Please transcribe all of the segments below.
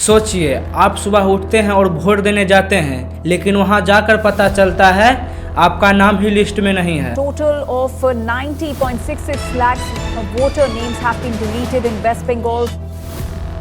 सोचिए, आप सुबह उठते हैं और वोट देने जाते हैं, लेकिन वहां जाकर पता चलता है आपका नाम ही लिस्ट में नहीं है। Total of 90.66 lakhs voter names have been deleted in West Bengal.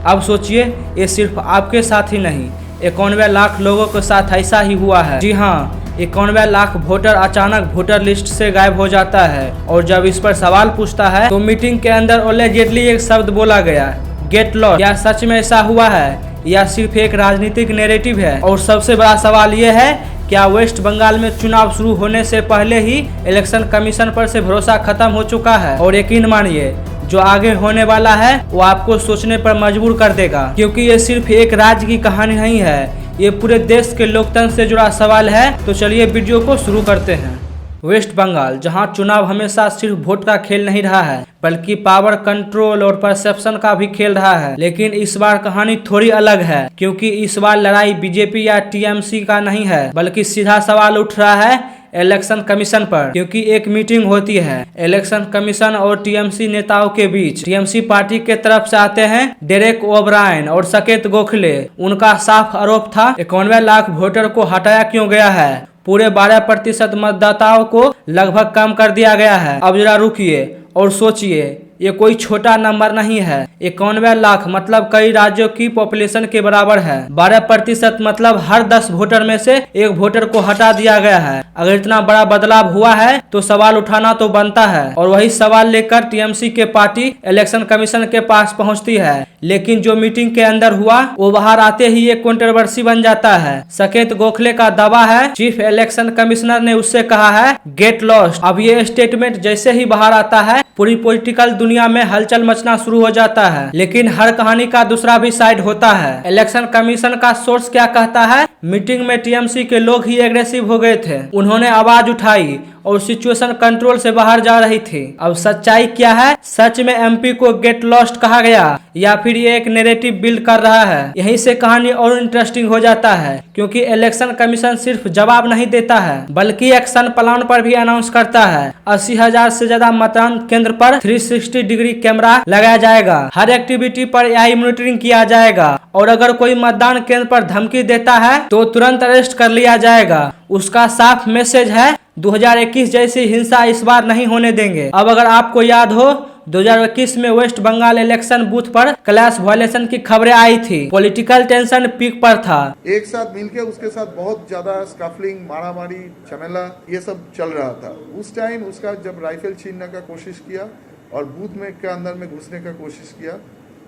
अब सोचिए, ये सिर्फ आपके साथ ही नहीं, 91 लाख लोगों के साथ ऐसा ही हुआ है। जी हाँ, 91 लाख वोटर अचानक वोटर लिस्ट से गायब हो जाता है। और जब इस पर सवाल पूछता है तो मीटिंग के अंदर ओलेजेडली एक शब्द बोला गया, गेट लॉस्ट। क्या सच में ऐसा हुआ है या सिर्फ एक राजनीतिक नैरेटिव है? और सबसे बड़ा सवाल यह है, क्या वेस्ट बंगाल में चुनाव शुरू होने से पहले ही इलेक्शन कमीशन पर से भरोसा खत्म हो चुका है? और यकीन मानिए, जो आगे होने वाला है वो आपको सोचने पर मजबूर कर देगा, क्योंकि ये सिर्फ एक राज्य की कहानी नहीं है, ये पूरे देश के लोकतंत्र से जुड़ा सवाल है। तो चलिए वीडियो को शुरू करते हैं। वेस्ट बंगाल, जहां चुनाव हमेशा सिर्फ वोट का खेल नहीं रहा है, बल्कि पावर कंट्रोल और परसेप्शन का भी खेल रहा है। लेकिन इस बार कहानी थोड़ी अलग है, क्योंकि इस बार लड़ाई बीजेपी या टीएमसी का नहीं है, बल्कि सीधा सवाल उठ रहा है इलेक्शन कमीशन पर। क्योंकि एक मीटिंग होती है इलेक्शन कमीशन और टीएमसी नेताओं के बीच। टीएमसी पार्टी के तरफ से आते हैं डेरेक ओब्रायन और साकेत गोखले। उनका साफ आरोप था 91 लाख वोटर को हटाया क्यों गया है, पूरे 12% मतदाताओं को लगभग कम कर दिया गया है। अब जरा रुकिए और सोचिए, ये कोई छोटा नंबर नहीं है। 91 लाख मतलब कई राज्यों की पॉपुलेशन के बराबर है। 12% मतलब हर 10 वोटर में से एक वोटर को हटा दिया गया है। अगर इतना बड़ा बदलाव हुआ है तो सवाल उठाना तो बनता है। और वही सवाल लेकर टीएमसी के पार्टी इलेक्शन कमीशन के पास पहुंचती है। लेकिन जो मीटिंग के अंदर हुआ वो बाहर आते ही एक कंट्रोवर्सी बन जाता है। साकेत गोखले का दावा है चीफ इलेक्शन कमिश्नर ने उससे कहा है गेट लॉस्ट। अब ये स्टेटमेंट जैसे ही बाहर आता है, पूरी पॉलिटिकल दुनिया में हलचल मचना शुरू हो जाता है। लेकिन हर कहानी का दूसरा भी साइड होता है। इलेक्शन कमीशन का सोर्स क्या कहता है, मीटिंग में टीएमसी के लोग ही एग्रेसिव हो गए थे, उन्होंने आवाज उठाई और सिचुएशन कंट्रोल से बाहर जा रही थी। अब सच्चाई क्या है? सच में एमपी को गेट लॉस्ट कहा गया या फिर ये एक नैरेटिव बिल्ड कर रहा है? यहीं से कहानी और इंटरेस्टिंग हो जाता है, क्योंकि इलेक्शन कमीशन सिर्फ जवाब नहीं देता है, बल्कि एक्शन प्लान पर भी अनाउंस करता है। 80,000 से ज्यादा मतदान केंद्र पर 360 डिग्री कैमरा लगाया जाएगा, हर एक्टिविटी पर एआई मॉनिटरिंग किया जाएगा, और अगर कोई मतदान केंद्र पर धमकी देता है तो तुरंत अरेस्ट कर लिया जाएगा। उसका साफ मैसेज है 2021 जैसी हिंसा इस बार नहीं होने देंगे। अब अगर आपको याद हो, 2021 में वेस्ट बंगाल इलेक्शन बूथ पर क्लैश वायलेशन की खबरें आई थी। पॉलिटिकल टेंशन पीक पर था। एक साथ मिलके उसके साथ बहुत ज्यादा स्कफलिंग, मारामारी, झमेला ये सब चल रहा था। उस टाइम उसका जब राइफल छीनने का कोशिश किया और बूथ में के अंदर में घुसने का कोशिश किया,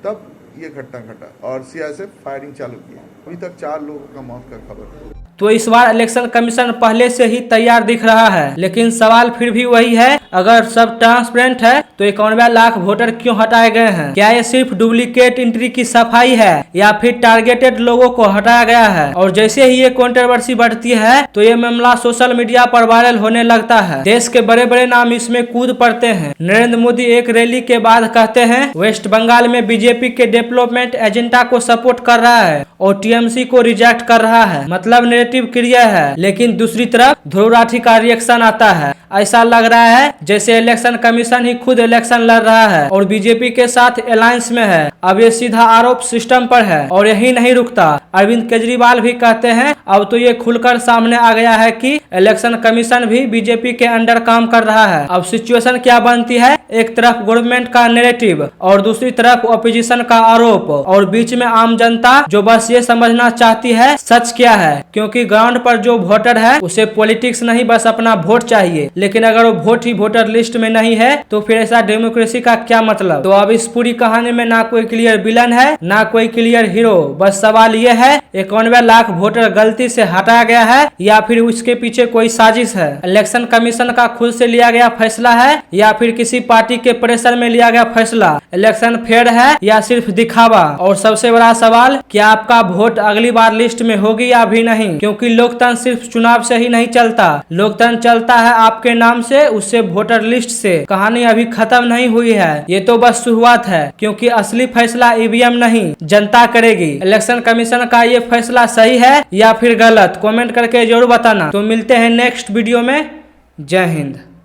तब ये घटना घटा और सीआईएसएफ फायरिंग चालू किया। अभी तक 4 लोगों का मौत का खबर। तो इस बार इलेक्शन कमीशन पहले से ही तैयार दिख रहा है। लेकिन सवाल फिर भी वही है, अगर सब ट्रांसपेरेंट है तो 91 लाख वोटर क्यों हटाए गए हैं? क्या ये सिर्फ डुप्लीकेट एंट्री की सफाई है या फिर टारगेटेड लोगों को हटाया गया है? और जैसे ही ये कंट्रोवर्सी बढ़ती है तो ये मामला सोशल मीडिया पर वायरल होने लगता है। देश के बड़े बड़े नाम इसमें कूद पड़ते हैं। नरेंद्र मोदी एक रैली के बाद कहते हैं वेस्ट बंगाल में बीजेपी के डेवलपमेंट एजेंडा को सपोर्ट कर रहा है और टीएमसी को रिजेक्ट कर रहा है, मतलब नेगेटिव क्रिया है। लेकिन दूसरी तरफ ध्रुव राठी का रिएक्शन आता है, ऐसा लग रहा है जैसे इलेक्शन कमीशन ही खुद इलेक्शन लड़ रहा है और बीजेपी के साथ अलायंस में है। अब ये सीधा आरोप सिस्टम पर है और यही नहीं रुकता। अरविंद केजरीवाल भी कहते हैं अब तो ये खुलकर सामने आ गया है कि इलेक्शन कमीशन भी बीजेपी के अंडर काम कर रहा है। अब सिचुएशन क्या बनती है, एक तरफ गवर्नमेंट का नैरेटिव और दूसरी तरफ ऑपोजिशन का आरोप, और बीच में आम जनता जो बस ये समझना चाहती है सच क्या है। क्योंकि ग्राउंड पर जो वोटर है उसे पॉलिटिक्स नहीं, बस अपना वोट चाहिए। लेकिन अगर वो वोट ही वोटर लिस्ट में नहीं है तो फिर ऐसा डेमोक्रेसी का क्या मतलब? तो अब इस पूरी कहानी में ना कोई क्लियर विलन है ना कोई क्लियर हीरो। बस सवाल ये है 91 लाख वोटर गलती से हटाया गया है या फिर उसके पीछे कोई साजिश है? इलेक्शन कमीशन का खुद से लिया गया फैसला है या फिर किसी पार्टी के प्रेशर में लिया गया फैसला? इलेक्शन फेयर है या सिर्फ दिखावा? और सबसे बड़ा सवाल, क्या आपका वोट अगली बार लिस्ट में होगी या भी नहीं? क्योंकि लोकतंत्र सिर्फ चुनाव से ही नहीं चलता, लोकतंत्र चलता है आपके नाम से, उससे वोटर लिस्ट से। कहानी अभी खत्म नहीं हुई है, ये तो बस शुरुआत है, क्योंकि असली फैसला ईवीएम नहीं जनता करेगी। इलेक्शन कमीशन का ये फैसला सही है या फिर गलत, कमेंट करके जरूर बताना। तो मिलते हैं नेक्स्ट वीडियो में। जय हिंद।